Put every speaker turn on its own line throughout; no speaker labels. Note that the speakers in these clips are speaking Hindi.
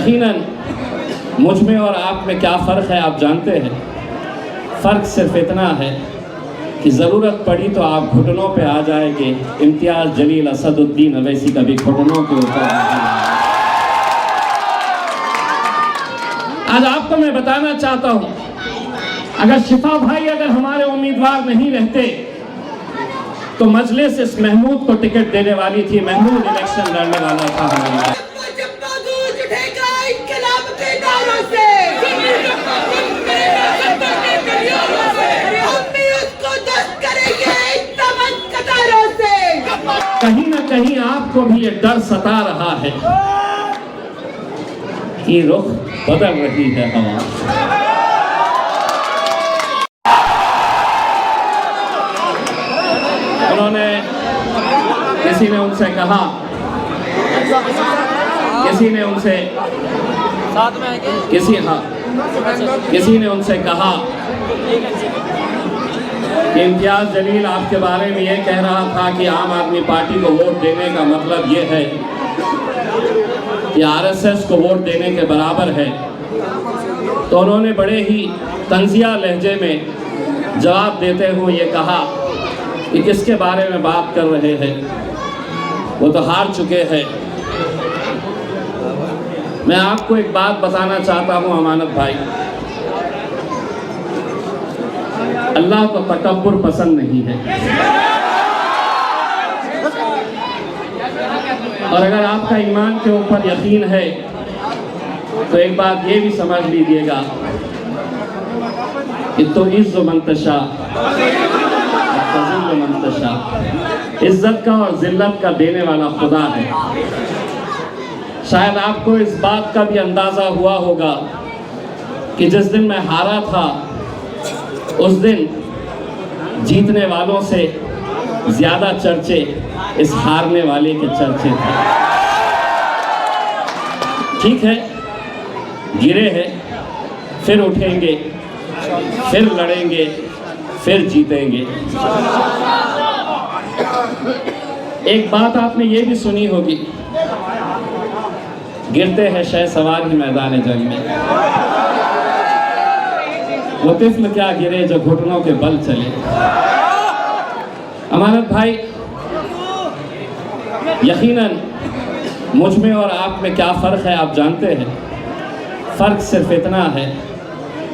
यकीनन मुझ में और आप में क्या फ़र्क है आप जानते हैं। फ़र्क सिर्फ इतना है कि ज़रूरत पड़ी तो आप घुटनों पे आ जाएंगे। इम्तियाज़ जलील असदुद्दीन अवैसी कभी घुटनों के ऊपर नहीं आए। आज आपको मैं बताना चाहता हूँ, अगर शिफा भाई अगर हमारे उम्मीदवार नहीं रहते तो मजलिस इस महमूद को टिकट देने वाली थी। महमूद इलेक्शन लड़ने वाला था हमारे। कहीं ना कहीं आपको भी ये डर सता रहा है कि रुख बदल रही है हवा। उन्होंने किसी ने उनसे कहा, किसी ने उनसे कहा कि इम्तियाज़ जलील आपके बारे में ये कह रहा था कि आम आदमी पार्टी को वोट देने का मतलब ये है कि आरएसएस को वोट देने के बराबर है। तो उन्होंने बड़े ही तंज़िया लहजे में जवाब देते हुए ये कहा कि किसके बारे में बात कर रहे हैं, वो तो हार चुके हैं। मैं आपको एक बात बताना चाहता हूँ अमानत भाई, अल्लाह को तकब्बुर पसंद नहीं है। और अगर आपका ईमान के ऊपर यकीन है तो एक बात ये भी समझ लीजिएगा कि तो इज़्ज़ु मन तशा मंतशा, इज्जत का और जिल्लत का देने वाला खुदा है। शायद आपको इस बात का भी अंदाज़ा हुआ होगा कि जिस दिन मैं हारा था उस दिन जीतने वालों से ज़्यादा चर्चे इस हारने वाले के चर्चे थे। ठीक है, गिरे हैं, फिर उठेंगे, फिर लड़ेंगे, फिर जीतेंगे। एक बात आपने ये भी सुनी होगी, गिरते हैं शहसवार ही मैदान जंग में, वो तिफ्ल क्या गिरे जो घुटनों के बल चले। अमानत भाई, यकीनन मुझ में और आप में क्या फ़र्क है आप जानते हैं। फ़र्क सिर्फ इतना है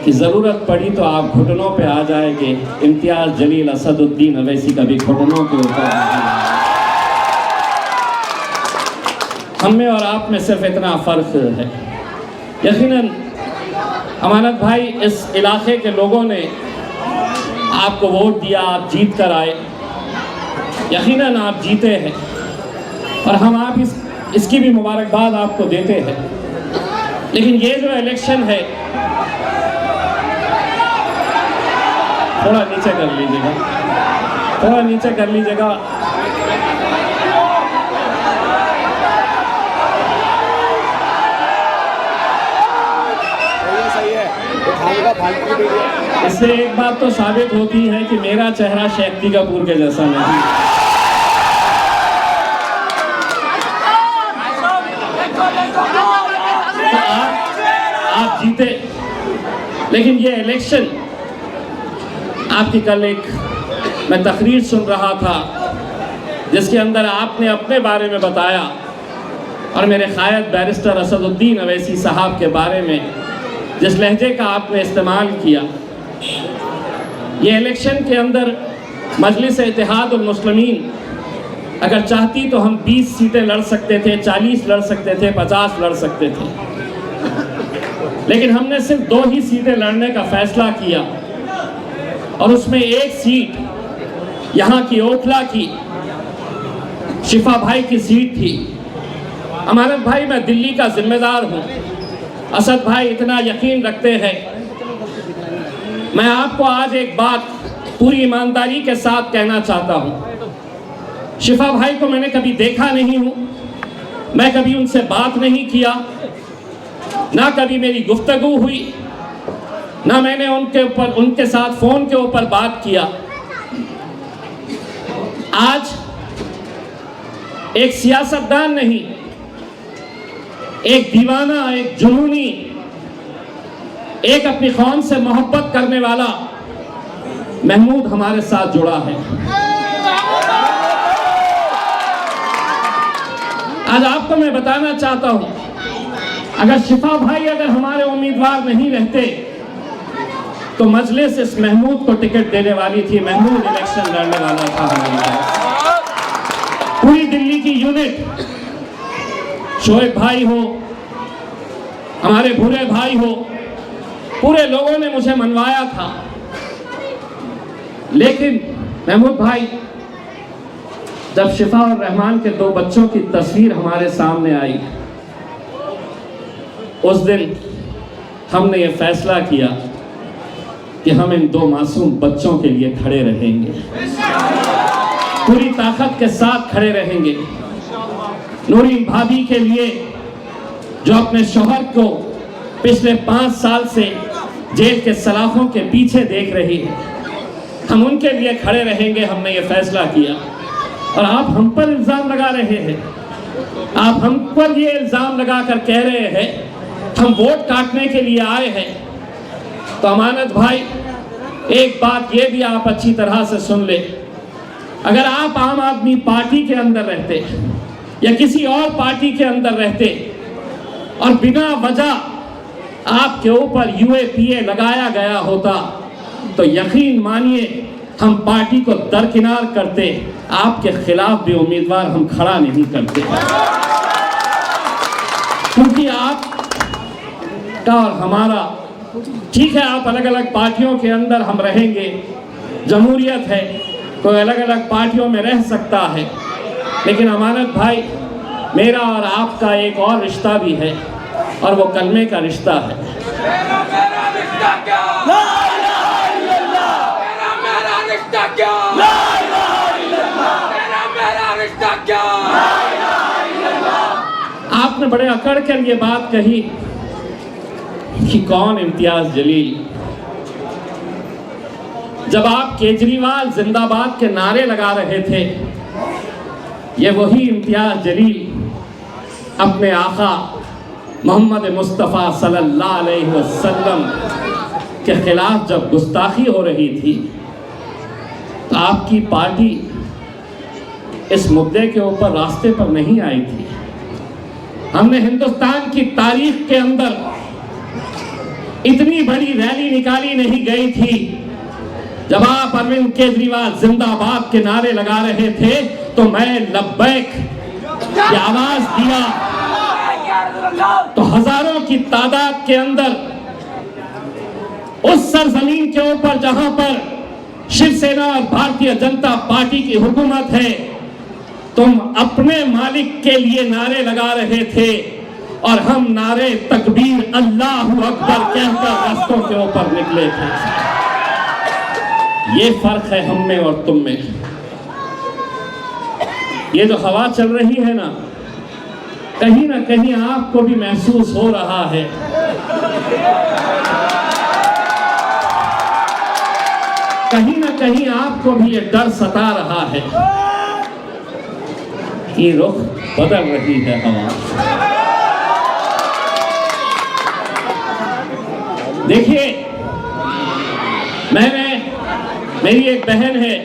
कि ज़रूरत पड़ी तो आप घुटनों पे आ जाएंगे। इम्तियाज़ जलील असदुद्दीन अवैसी कभी घुटनों के ऊपर नहीं आए। हम में और आप में सिर्फ इतना फ़र्क है। यकीनन अमानत भाई, इस इलाके के लोगों ने आपको वोट दिया, आप जीत कर आए, यकीनन आप जीते हैं और हम आप इसकी भी मुबारकबाद आपको देते हैं। लेकिन ये जो इलेक्शन है, थोड़ा नीचे कर लीजिएगा, थोड़ा नीचे कर लीजिएगा। इससे एक बात तो साबित होती है कि मेरा चेहरा शक्ति कपूर के जैसा नहीं। आप जीते, लेकिन ये इलेक्शन आपकी, कल एक मैं तकरीर सुन रहा था जिसके अंदर आपने अपने बारे में बताया और मेरे क़ायद बैरिस्टर असदुद्दीन अवैसी साहब के बारे में जिस लहजे का आपने इस्तेमाल किया। ये इलेक्शन के अंदर मजलिस इत्तेहादुल मुस्लिमीन अगर चाहती तो हम 20 सीटें लड़ सकते थे, 40 लड़ सकते थे, 50 लड़ सकते थे, लेकिन हमने सिर्फ 2 ही सीटें लड़ने का फैसला किया और उसमें एक सीट यहाँ की ओखला की शिफा भाई की सीट थी। अमानत भाई, मैं दिल्ली का जिम्मेदार हूँ, असद भाई इतना यकीन रखते हैं। मैं आपको आज एक बात पूरी ईमानदारी के साथ कहना चाहता हूँ। शिफा भाई को मैंने कभी देखा नहीं हूँ, मैं कभी उनसे बात नहीं किया, ना कभी मेरी गुफ्तगू हुई, ना मैंने उनके साथ फ़ोन के ऊपर बात किया। आज एक सियासतदान नहीं, एक दीवाना, एक जुनूनी, एक अपनी कौम से मोहब्बत करने वाला महमूद हमारे साथ जुड़ा है। आज आपको मैं बताना चाहता हूं, अगर शिफा भाई अगर हमारे उम्मीदवार नहीं रहते तो मजलिस इस महमूद को टिकट देने वाली थी। महमूद इलेक्शन लड़ने वाला था हमारे पास। पूरी दिल्ली की यूनिट, शोएब भाई हो, हमारे भूरे भाई हो, पूरे लोगों ने मुझे मनवाया था। लेकिन महमूद भाई, जब शिफा और रहमान के दो बच्चों की तस्वीर हमारे सामने आई, उस दिन हमने ये फैसला किया कि हम इन दो मासूम बच्चों के लिए खड़े रहेंगे, पूरी ताकत के साथ खड़े रहेंगे। नूरीन भाभी के लिए, जो अपने शौहर को पिछले 5 साल से जेल के सलाखों के पीछे देख रही है, हम उनके लिए खड़े रहेंगे। हमने ये फैसला किया। और आप हम पर इल्जाम लगा रहे हैं, आप हम पर ये इल्जाम लगाकर कह रहे हैं हम वोट काटने के लिए आए हैं। तो अमानत भाई, एक बात ये भी आप अच्छी तरह से सुन ले, अगर आप आम आदमी पार्टी के अंदर रहते या किसी और पार्टी के अंदर रहते और बिना वजह आपके ऊपर यूएपीए लगाया गया होता तो यकीन मानिए हम पार्टी को दरकिनार करते, आपके खिलाफ भी उम्मीदवार हम खड़ा नहीं करते। क्योंकि आप का और हमारा, ठीक है आप अलग अलग पार्टियों के अंदर हम रहेंगे, जमहूरियत है, कोई अलग अलग पार्टियों में रह सकता है, लेकिन अमानत भाई, मेरा और आपका एक और रिश्ता भी है और वो कलमे का रिश्ता है।
मेरा रिश्ता क्या? ला इलाहा इल्लल्लाह। मेरा रिश्ता क्या? ला इलाहा इल्लल्लाह। मेरा रिश्ता क्या? ला इलाहा इल्लल्लाह।
आपने बड़े अकड़ कर ये बात कही कि कौन इम्तियाज जलील। जब आप केजरीवाल जिंदाबाद के नारे लगा रहे थे, ये वही इम्तियाज जलील अपने आका मोहम्मद मुस्तफ़ा सल्लल्लाहु अलैहि वसल्लम के खिलाफ जब गुस्ताखी हो रही थी तो आपकी पार्टी इस मुद्दे के ऊपर रास्ते पर नहीं आई थी। हमने हिंदुस्तान की तारीख के अंदर इतनी बड़ी रैली निकाली नहीं गई थी। जब आप अरविंद केजरीवाल जिंदाबाद के नारे लगा रहे थे तो मैं लब्बैक की आवाज दिया तो हजारों की तादाद के अंदर उस सरजमीन के ऊपर जहां पर शिवसेना और भारतीय जनता पार्टी की हुकूमत है, तुम अपने मालिक के लिए नारे लगा रहे थे और हम नारे तकबीर अल्लाहु अकबर कहकर रास्तों के ऊपर निकले थे। ये फर्क है हम में और तुम में। ये जो हवा चल रही है ना कहीं आपको भी महसूस हो रहा है। कहीं ना कहीं आपको भी ये डर सता रहा है कि रुख बदल रही है हवा। देखिए, मेरी एक बहन है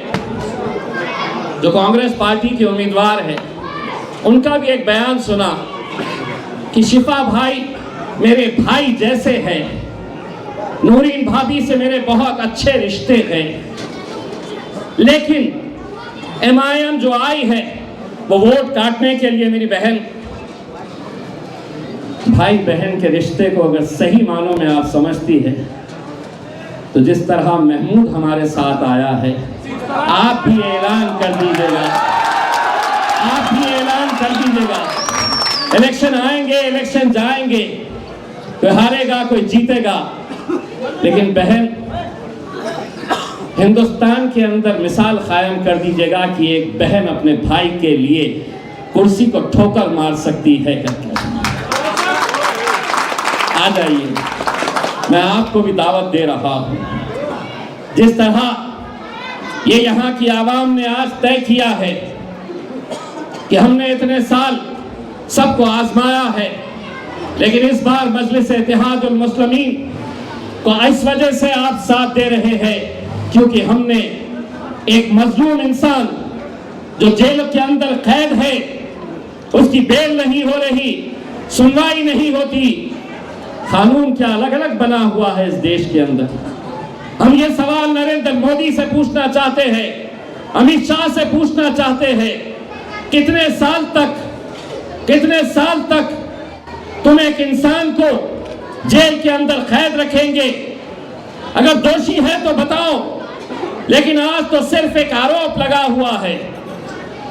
जो कांग्रेस पार्टी की उम्मीदवार है, उनका भी एक बयान सुना कि शिफा भाई मेरे भाई जैसे हैं, नूरीन भाभी से मेरे बहुत अच्छे रिश्ते हैं, लेकिन एमआईएम जो आई है वो वोट काटने के लिए मेरी बहन, भाई बहन के रिश्ते को अगर सही मानों में आप समझती है तो जिस तरह महमूद हमारे साथ आया है, आप भी ऐलान कर दीजिएगा, आप भी ऐलान कर दीजिएगा। इलेक्शन आएंगे, इलेक्शन जाएंगे, कोई हारेगा कोई जीतेगा, लेकिन बहन हिंदुस्तान के अंदर मिसाल कायम कर दीजिएगा कि एक बहन अपने भाई के लिए कुर्सी को ठोकर मार सकती है करके। आ जाइए, मैं आपको भी दावत दे रहा हूं। जिस तरह ये यहाँ की आवाम ने आज तय किया है कि हमने इतने साल सबको आजमाया है, लेकिन इस बार मजलिस इत्तेहादुल मुस्लिमीन को इस वजह से आप साथ दे रहे हैं क्योंकि हमने एक मजलूम इंसान जो जेल के अंदर कैद है, उसकी बेल नहीं हो रही, सुनवाई नहीं होती, कानून क्या अलग अलग बना हुआ है इस देश के अंदर। हम ये सवाल नरेंद्र मोदी से पूछना चाहते हैं, अमित शाह से पूछना चाहते हैं, कितने साल तक तुम एक इंसान को जेल के अंदर कैद रखेंगे? अगर दोषी है तो बताओ, लेकिन आज तो सिर्फ एक आरोप लगा हुआ है,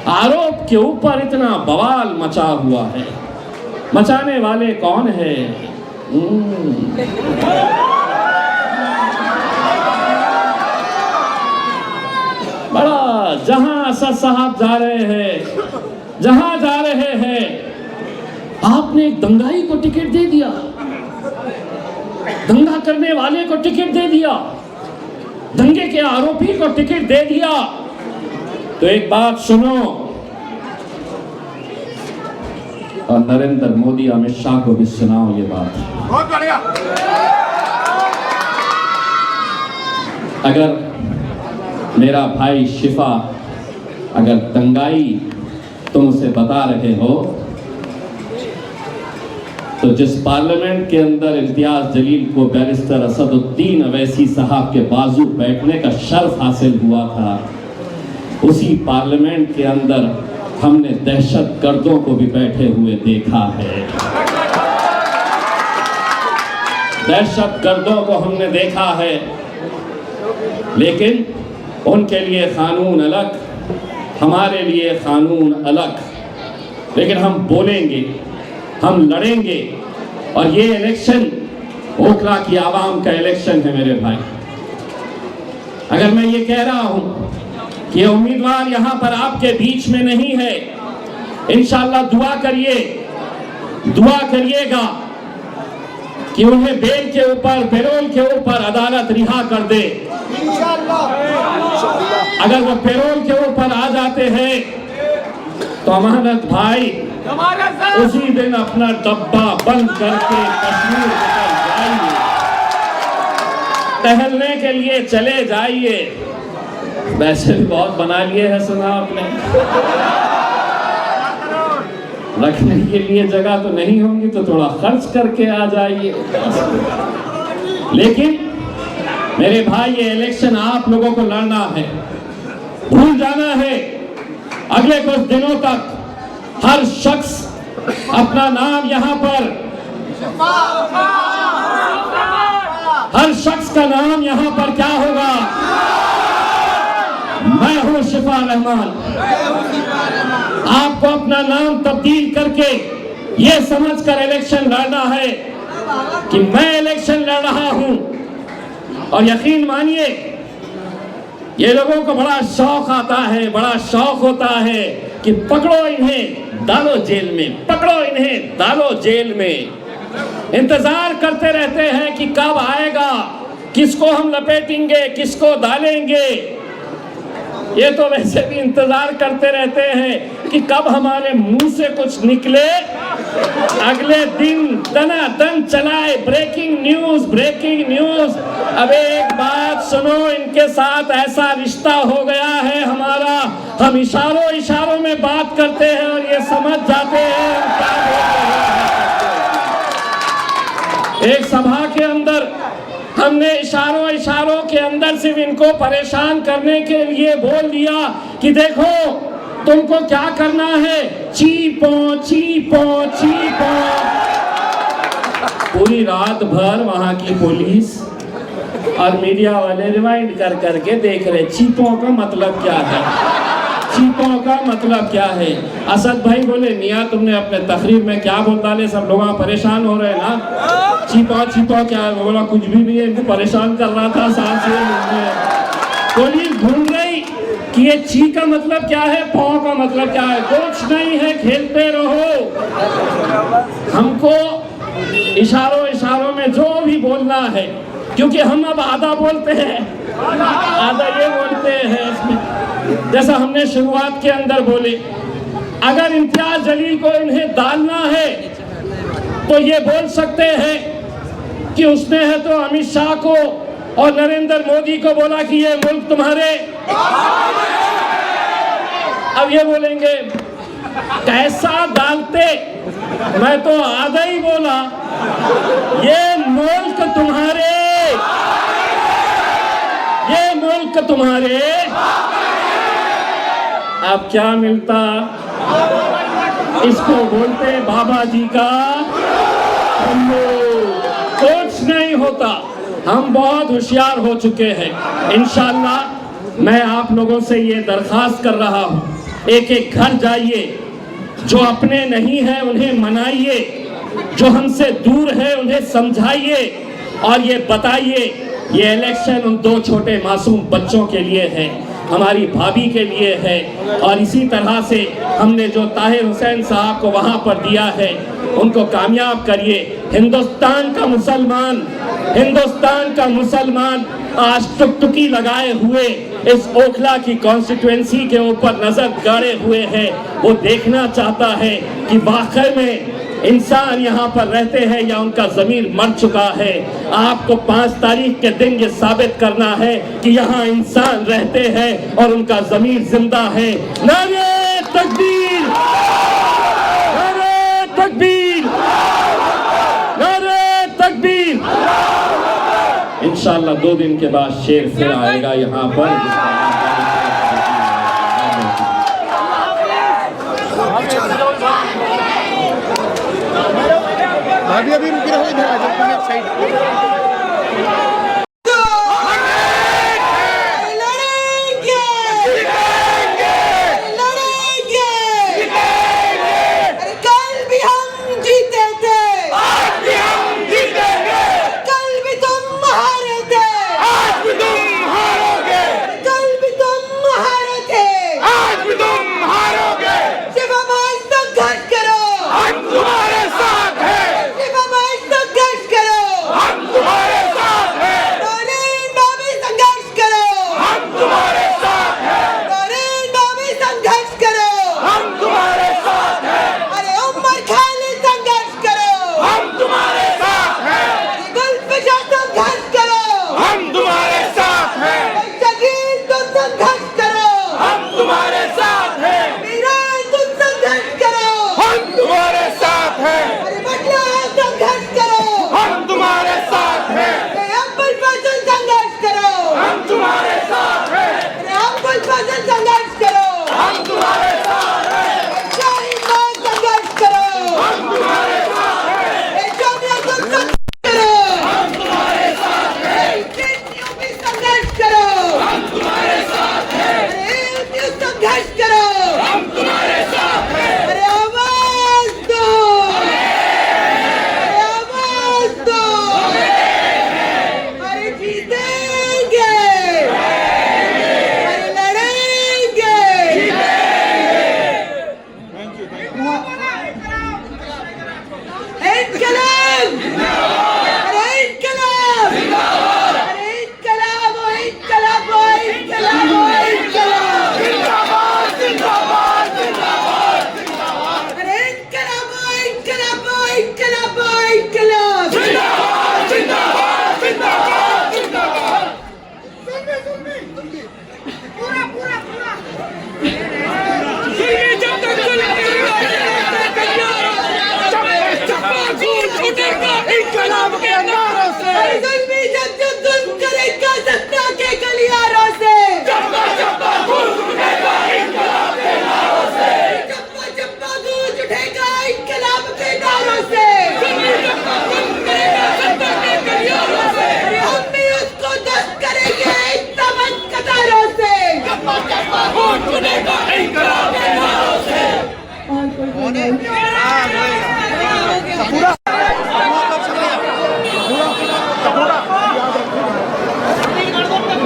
आरोप के ऊपर इतना बवाल मचा हुआ है। मचाने वाले कौन है? बड़ा जहां असद साहब जा रहे हैं, आपने एक दंगाई को टिकट दे दिया, दंगा करने वाले को टिकट दे दिया, दंगे के आरोपी को टिकट दे दिया। तो एक बात सुनो, और नरेंद्र मोदी अमित शाह को भी सुनाओ ये बात।
बहुत बढ़िया।
अगर मेरा भाई शिफा, अगर दंगाई तुम उसे बता रहे हो, तो जिस पार्लियामेंट के अंदर इम्तियाज जलील को बैरिस्टर असदुद्दीन अवैसी साहब के बाजू बैठने का शर्फ हासिल हुआ था, उसी पार्लियामेंट के अंदर हमने दहशत गर्दों को भी बैठे हुए देखा है। दहशत गर्दों को हमने देखा है, लेकिन उनके लिए कानून अलग, हमारे लिए कानून अलग। लेकिन हम बोलेंगे, हम लड़ेंगे, और ये इलेक्शन ओखला की आवाम का इलेक्शन है मेरे भाई। अगर मैं ये कह रहा हूं कि उम्मीदवार यहां पर आपके बीच में नहीं है, इंशाअल्लाह दुआ करिएगा कि उन्हें बेल के ऊपर, पैरोल के ऊपर अदालत रिहा कर दे। अगर वो पैरोल के ऊपर आ जाते हैं तो अमानत भाई उसी दिन अपना डब्बा बंद करके कश्मीर निकल जाइए, टहलने के लिए चले जाइए। वैसे भी बहुत बना लिए है, सुना आपने। रखने के लिए जगह तो नहीं होंगी तो थोड़ा खर्च करके आ जाइए। लेकिन मेरे भाई, ये इलेक्शन आप लोगों को लड़ना है, भूल जाना है। अगले कुछ दिनों तक हर शख्स अपना नाम यहां पर, हर शख्स का नाम यहां पर क्या होगा? मैं हूं शिफा रहमान। आपको अपना नाम तब्दील करके ये समझकर इलेक्शन लड़ना है कि मैं इलेक्शन लड़ रहा हूं। और यकीन मानिए, ये लोगों को बड़ा शौक आता है, बड़ा शौक होता है कि पकड़ो इन्हें, डालो जेल में, पकड़ो इन्हें, डालो जेल में। इंतजार करते रहते हैं कि कब आएगा, किसको हम लपेटेंगे, किसको डालेंगे। ये तो वैसे भी इंतजार करते रहते हैं कि कब हमारे मुंह से कुछ निकले, अगले दिन दनादन चलाए ब्रेकिंग न्यूज, ब्रेकिंग न्यूज। अब एक बात सुनो, इनके साथ ऐसा रिश्ता हो गया है हमारा, हम इशारों में बात करते हैं और ये समझ जाते हैं हम क्या बोल रहे हैं। एक सभा के अंदर हमने इशारों के अंदर सिर्फ इनको परेशान करने के लिए बोल दिया कि देखो तुमको क्या करना है, चीपो चीपो चीपो। पूरी रात भर वहां की पुलिस और मीडिया वाले रिवाइंड कर करके देख रहे, चीपों का मतलब क्या है, चीपों का मतलब क्या है। असद भाई बोले, मियां तुमने अपने तकरीर में क्या बोल डाले, सब लोग परेशान हो रहे हैं ना। चीपा चीपा क्या है? बोला कुछ भी नहीं है, इनको परेशान कर रहा था सांस से। पुलिस ढूंढ रही कि ये ची का मतलब क्या है, पौ का मतलब क्या है। कुछ नहीं है, खेलते रहो। हमको इशारों में जो भी बोलना है, क्योंकि हम अब आधा बोलते हैं, आधा ये बोलते हैं इसमें। जैसा हमने शुरुआत के अंदर बोले, अगर इम्तियाज जलील को इन्हें डालना है तो ये बोल सकते हैं कि उसने है तो अमित शाह को और नरेंद्र मोदी को बोला कि ये मुल्क तुम्हारे, अब ये बोलेंगे कैसा डालते, मैं तो आधा ही बोला ये मुल्क तुम्हारे, ये मुल्क तुम्हारे। अब क्या मिलता, इसको बोलते बाबा जी का कुछ नहीं होता। हम बहुत होशियार हो चुके हैं। इंशाअल्लाह मैं आप लोगों से ये दरख्वास्त कर रहा हूँ, एक एक घर जाइए, जो अपने नहीं है उन्हें मनाइए, जो हमसे दूर है उन्हें समझाइए और ये बताइए ये इलेक्शन उन दो छोटे मासूम बच्चों के लिए है, हमारी भाभी के लिए है। और इसी तरह से हमने जो ताहिर हुसैन साहब को वहाँ पर दिया है उनको कामयाब करिए। हिंदुस्तान का मुसलमान आज टुकटुकी लगाए हुए इस ओखला की कॉन्स्टिट्यूएंसी के ऊपर नजर गाड़े हुए है। वो देखना चाहता है कि वाकई में इंसान यहाँ पर रहते हैं या उनका जमीर मर चुका है। आपको 5 तारीख के दिन ये साबित करना है कि यहाँ इंसान रहते हैं और उनका जमीर जिंदा है। नारे तकबीर, नारे तकबीर, नारे तकबीर। इंशाअल्लाह 2 दिन के बाद शेर फिर आएगा यहाँ पर।
अभी रुकी रहो, इधर आ जाओ एक साइड।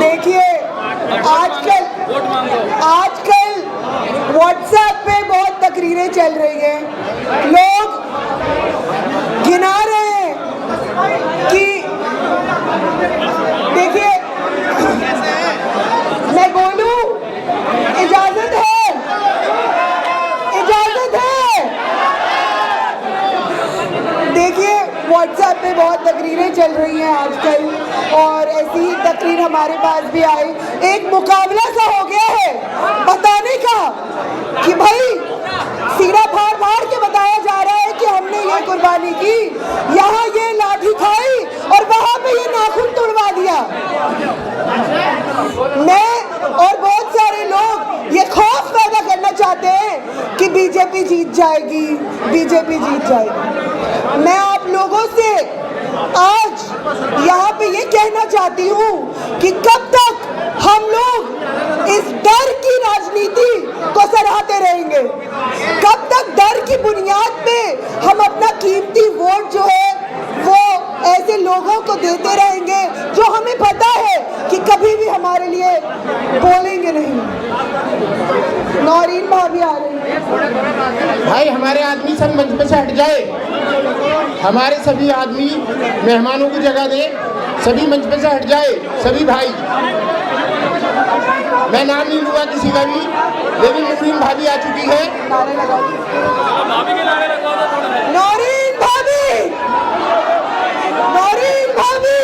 देखिए आजकल व्हाट्सएप पे बहुत तकरीरें चल रही हैं, लोग गिना रहे हैं कि देखिए मैं बोलूं, इजाजत है, इजाजत है। देखिए आजकल, और ऐसी ही तकरीर हमारे पास भी आई। एक मुकाबला सा हो गया है बताने का कि भाई सीना फाड़ फाड़ के बताया जा रहा है कि हमने ये कुर्बानी की, यहाँ ये लाठी खाई और वहां पे ये नाखून तुड़वा दिया। मैं और बहुत सारे लोग ये खौफ पैदा करना चाहते हैं कि बीजेपी जीत जाएगी, बीजेपी जीत जाएगी। मैं आप लोगों से आज यहाँ पे ये कहना चाहती हूँ कि कब तक हम लोग इस डर की राजनीति को सराहते रहेंगे, कब तक डर की बुनियाद पे हम अपना कीमती वोट जो है वो ऐसे लोगों को देते रहेंगे जो हमें पता है कि कभी भी हमारे लिए बोलेंगे नहीं। नौरीन भाभी आ रही है।
भाई हमारे आदमी सब मंच पे से हट जाए, हमारे सभी आदमी मेहमानों को जगह दे, सभी मंच पे से हट जाए, सभी भाई। मैं नाम नहीं लूंगा किसी का भी, लेकिन नौरीन भाभी आ चुकी है।
नौरीन भाभी, नौरीन भाभी